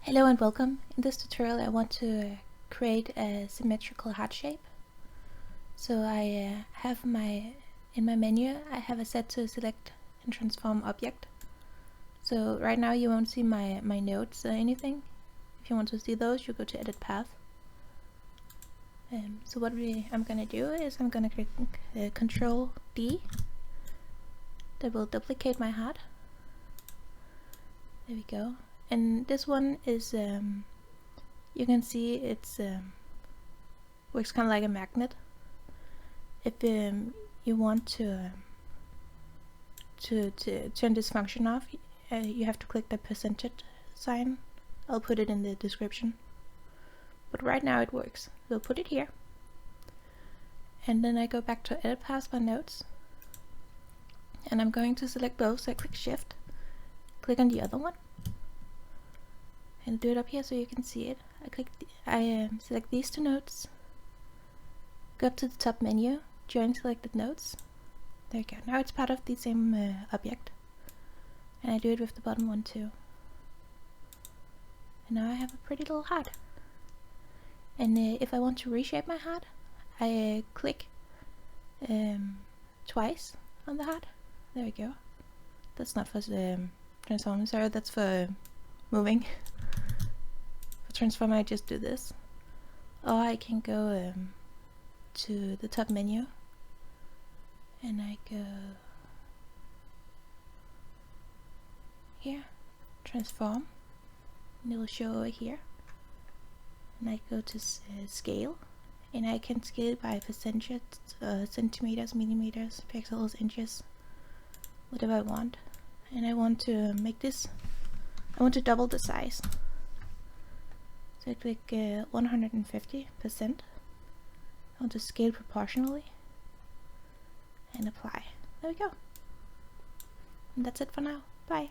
Hello and welcome. In this tutorial I want to create a symmetrical heart shape. So I have in my menu I have a set to select and transform object. So right now you won't see my nodes or anything. If you want to see those, you go to edit path. So what I'm gonna do is I'm gonna click Control D. That will duplicate my heart. There we go. And this one is you can see it's works kind of like a magnet. If you want to turn this function off, you have to click the percentage sign. I'll put it in the description. But right now it works. We'll put it here. And then I go back to edit path by nodes. And I'm going to select both, so I click shift, click on the other one, and do it up here so you can see it. I select these two nodes, go up to the top menu, join selected nodes. There you go. Now it's part of the same object. And I do it with the bottom one too. And now I have a pretty little heart. And if I want to reshape my heart, I click twice on the heart. There we go. That's not for transforming, sorry, that's for moving. For transform I just do this. Or I can go to the top menu and I go here, transform, and it will show over here. And I go to scale, and I can scale by percentage, centimeters, millimeters, pixels, inches, whatever I want. And I want to make this, I want to double the size. So I click 150%. I want to scale proportionally and apply. There we go. And that's it for now. Bye.